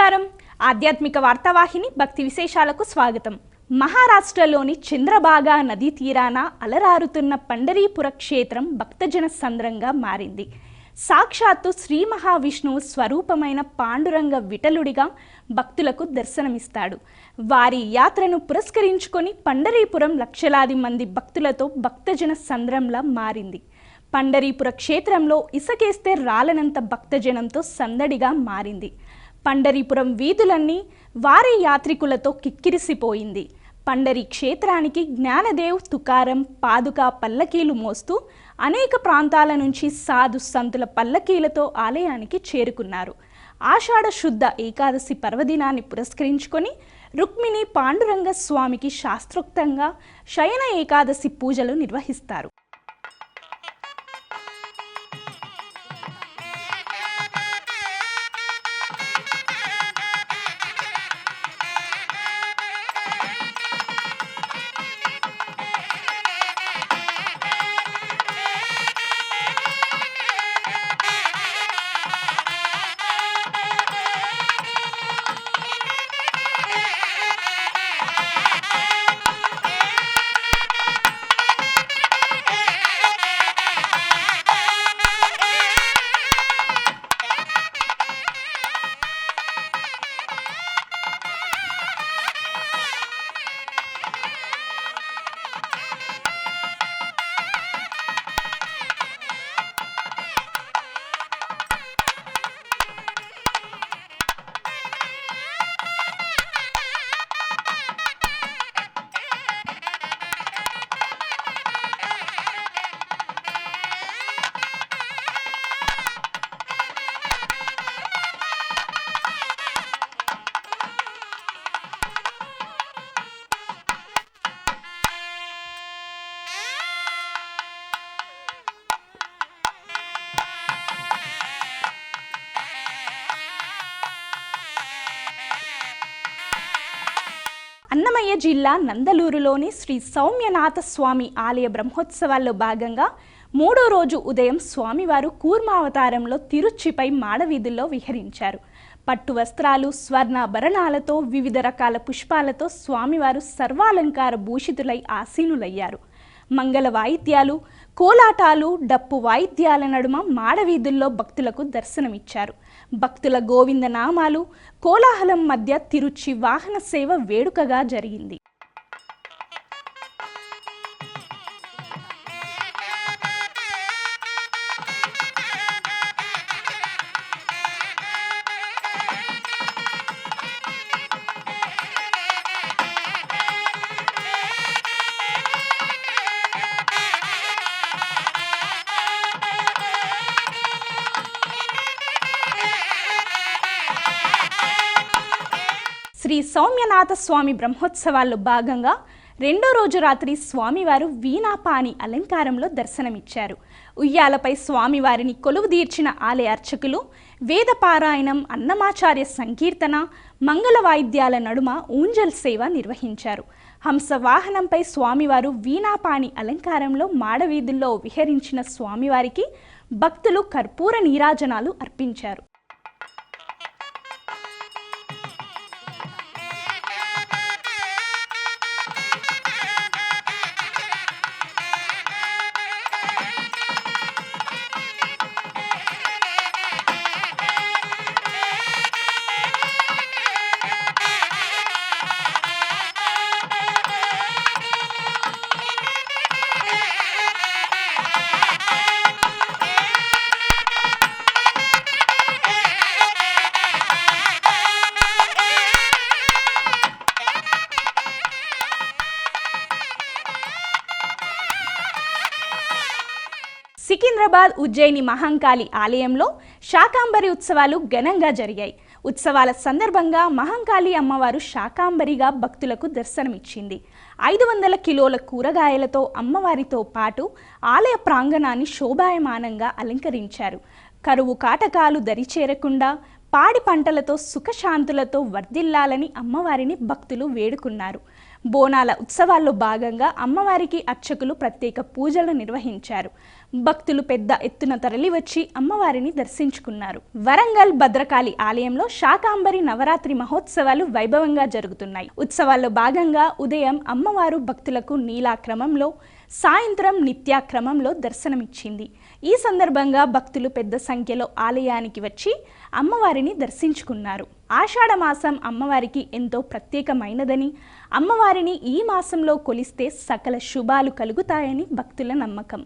నమస్కారం. ఆధ్యాత్మిక వార్తావాహిని భక్తి విశేషాలకు స్వాగతం. మహారాష్ట్రలోని చంద్రభాగా నదీ తీరాన అలరారుతున్న పండరీపుర క్షేత్రం భక్తజన సంద్రంగా మారింది. సాక్షాత్తు శ్రీ మహావిష్ణువు స్వరూపమైన పాండురంగ విఠలుడిగా భక్తులకు దర్శనమిస్తాడు. వారి యాత్రను పురస్కరించుకొని పండరీపురం లక్షలాది మంది భక్తులతో భక్తజన సంద్రంలా మారింది. పండరీపుర క్షేత్రంలో ఇసుకేస్తే రాలనంత భక్తజనంతో సందడిగా మారింది. పండరీపురం వీధులన్నీ వారి యాత్రికులతో కిక్కిరిసిపోయింది. పండరీ క్షేత్రానికి జ్ఞానదేవ్, తుకారం, పాదుకా పల్లకీలు మోస్తూ అనేక ప్రాంతాల నుంచి సాధు సంతుల పల్లకీలతో ఆలయానికి చేరుకున్నారు. ఆషాఢ శుద్ధ ఏకాదశి పర్వదినాన్ని పురస్కరించుకొని రుక్మిణి పాండురంగ స్వామికి శాస్త్రోక్తంగా శయన ఏకాదశి పూజలు నిర్వహిస్తారు. అన్నమయ్య జిల్లా నందలూరులోని శ్రీ సౌమ్యనాథ స్వామి ఆలయ బ్రహ్మోత్సవాల్లో భాగంగా మూడో రోజు ఉదయం స్వామివారు కూర్మావతారంలో తిరుచ్చిపై మాడవీధుల్లో విహరించారు. పట్టు వస్త్రాలు, స్వర్ణాభరణాలతో, వివిధ రకాల పుష్పాలతో స్వామివారు సర్వాలంకార భూషితులై ఆసీనులయ్యారు. మంగళ వాయిద్యాలు, కోలాటాలు, డప్పు వాయిద్యాల నడుమ మాడవీధుల్లో భక్తులకు దర్శనమిచ్చారు. భక్తుల గోవింద నామాలు, కోలాహలం మధ్య తిరుచి వాహన సేవ వేడుకగా జరిగింది. శ్రీ సౌమ్యనాథ స్వామి బ్రహ్మోత్సవాల్లో భాగంగా రెండో రోజు రాత్రి స్వామివారు వీణాపాని అలంకారంలో దర్శనమిచ్చారు. ఉయ్యాలపై స్వామివారిని కొలువుదీర్చిన ఆలయ అర్చకులు వేదపారాయణం, అన్నమాచార్య సంకీర్తన, మంగళ వాయిద్యాల నడుమ ఊంజల్ సేవ నిర్వహించారు. హంస వాహనంపై స్వామివారు వీణాపాని అలంకారంలో మాడవీధుల్లో విహరించిన స్వామివారికి భక్తులు కర్పూర నీరాజనాలు అర్పించారు. సికింద్రాబాద్ ఉజ్జయిని మహంకాళి ఆలయంలో శాకాంబరి ఉత్సవాలు ఘనంగా జరిగాయి. ఉత్సవాల సందర్భంగా మహంకాళి అమ్మవారు శాకాంబరిగా భక్తులకు దర్శనమిచ్చింది. 500 కిలోల కూరగాయలతో అమ్మవారితో పాటు ఆలయ ప్రాంగణాన్ని శోభాయమానంగా అలంకరించారు. కరువు కాటకాలు దరిచేరకుండా పాడి పంటలతో సుఖశాంతులతో వర్ధిల్లాలని అమ్మవారిని భక్తులు వేడుకున్నారు. బోనాల ఉత్సవాల్లో భాగంగా అమ్మవారికి అర్చకులు ప్రత్యేక పూజలు నిర్వహించారు. భక్తులు పెద్ద ఎత్తున తరలివచ్చి అమ్మవారిని దర్శించుకున్నారు. వరంగల్ భద్రకాళి ఆలయంలో శాకాంబరి నవరాత్రి మహోత్సవాలు వైభవంగా జరుగుతున్నాయి. ఉత్సవాల్లో భాగంగా ఉదయం అమ్మవారు భక్తులకు నీలాక్రమంలో, సాయంత్రం నిత్యాక్రమంలో దర్శనమిచ్చింది. ఈ సందర్భంగా భక్తులు పెద్ద సంఖ్యలో ఆలయానికి వచ్చి అమ్మవారిని దర్శించుకున్నారు. ఆషాఢ మాసం అమ్మవారికి ఎంతో ప్రత్యేకమైనదని, అమ్మవారిని ఈ మాసంలో కొలిస్తే సకల శుభాలు కలుగుతాయని భక్తుల నమ్మకం.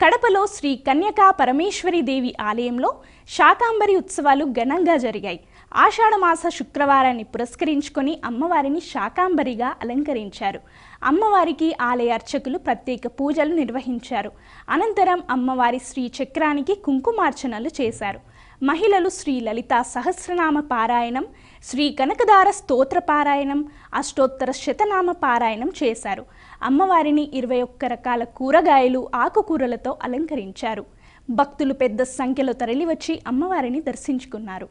కడపలో శ్రీ కన్యకా పరమేశ్వరి దేవి ఆలయంలో శాకాంబరి ఉత్సవాలు ఘనంగా జరిగాయి. ఆషాఢమాస శుక్రవారాన్ని పురస్కరించుకొని అమ్మవారిని శాకాంబరిగా అలంకరించారు. అమ్మవారికి ఆలయ అర్చకులు ప్రత్యేక పూజలు నిర్వహించారు. అనంతరం అమ్మవారి శ్రీ చక్రానికి కుంకుమార్చనలు చేశారు. మహిళలు శ్రీ లలితా సహస్రనామ పారాయణం, శ్రీ కనకదార స్తోత్ర పారాయణం, అష్టోత్తర శతనామ పారాయణం చేశారు. అమ్మవారిని 21 రకాల కూరగాయలు, ఆకుకూరలతో అలంకరించారు. భక్తులు పెద్ద సంఖ్యలో తరలివచ్చి అమ్మవారిని దర్శించుకున్నారు.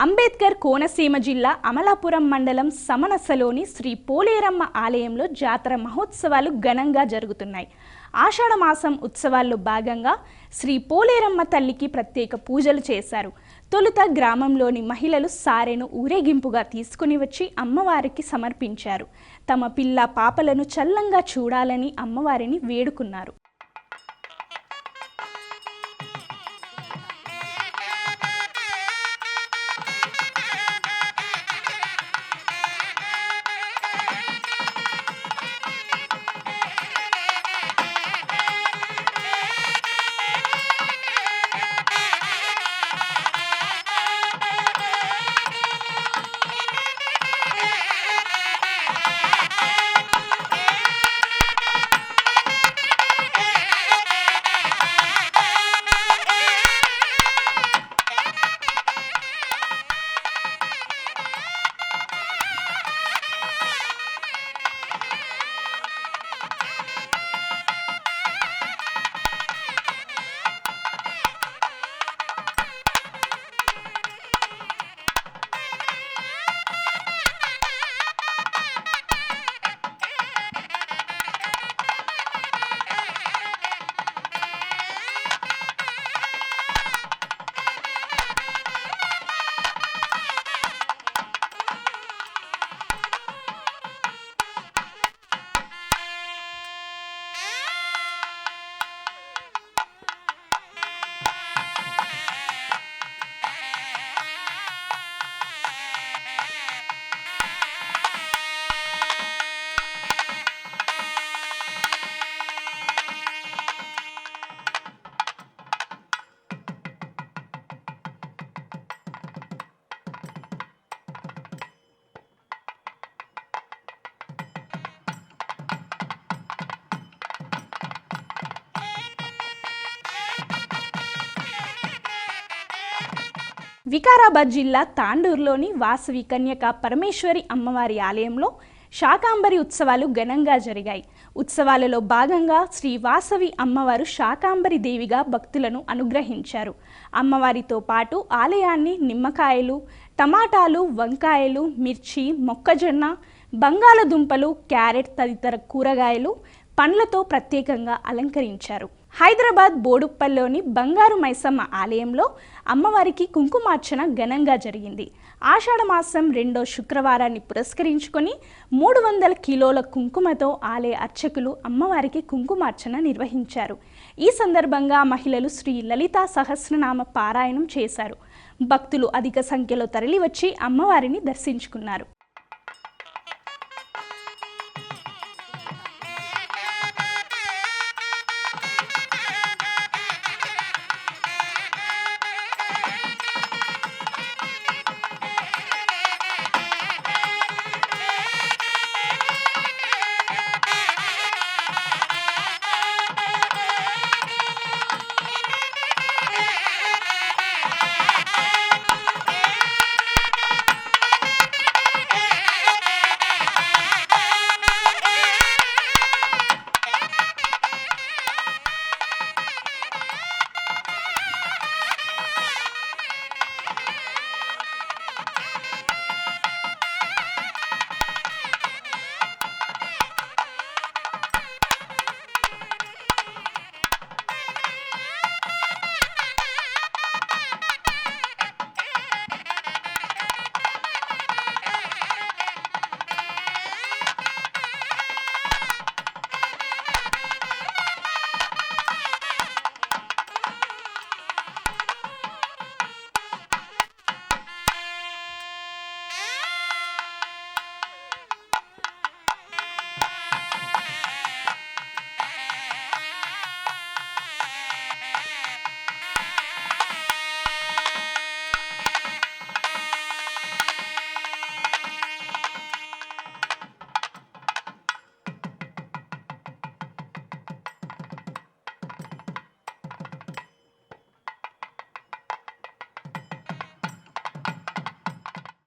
అంబేద్కర్ కోనసీమ జిల్లా అమలాపురం మండలం సమనసలోని శ్రీ పోలేరమ్మ ఆలయంలో జాతర మహోత్సవాలు ఘనంగా జరుగుతున్నాయి. ఆషాఢమాసం ఉత్సవాల్లో భాగంగా శ్రీ పోలేరమ్మ తల్లికి ప్రత్యేక పూజలు చేశారు. తొలుత గ్రామంలోని మహిళలు సారెను ఊరేగింపుగా తీసుకుని వచ్చి అమ్మవారికి సమర్పించారు. తమ పిల్ల పాపలను చల్లంగా చూడాలని అమ్మవారిని వేడుకున్నారు. వికారాబాద్ జిల్లా తాండూరులోని వాసవి కన్యక పరమేశ్వరి అమ్మవారి ఆలయంలో శాకాంబరి ఉత్సవాలు ఘనంగా జరిగాయి. ఉత్సవాలలో భాగంగా శ్రీ వాసవి అమ్మవారు శాకాంబరి దేవిగా భక్తులను అనుగ్రహించారు. అమ్మవారితో పాటు ఆలయాన్ని నిమ్మకాయలు, టమాటాలు, వంకాయలు, మిర్చి, మొక్కజొన్న, బంగాళదుంపలు, క్యారెట్ తదితర కూరగాయలు, పండ్లతో ప్రత్యేకంగా అలంకరించారు. హైదరాబాద్ బోడుప్పల్లోని బంగారు మైసమ్మ ఆలయంలో అమ్మవారికి కుంకుమార్చన ఘనంగా జరిగింది. ఆషాఢమాసం 2వ శుక్రవారాన్ని పురస్కరించుకొని 300 కిలోల కుంకుమతో ఆలయ అర్చకులు అమ్మవారికి కుంకుమార్చన నిర్వహించారు. ఈ సందర్భంగా మహిళలు శ్రీ లలితా సహస్రనామ పారాయణం చేశారు. భక్తులు అధిక సంఖ్యలో తరలివచ్చి అమ్మవారిని దర్శించుకున్నారు.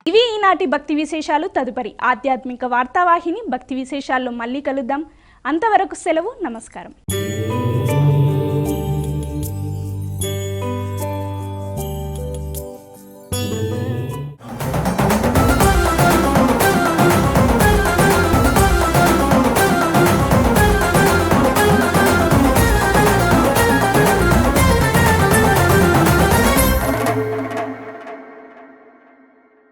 ఇవి ఈనాటి భక్తి విశేషాలు. తదుపరి ఆధ్యాత్మిక వార్తావాహిని భక్తి విశేషాల్లో మళ్ళీ కలుద్దాం. అంతవరకు సెలవు. నమస్కారం.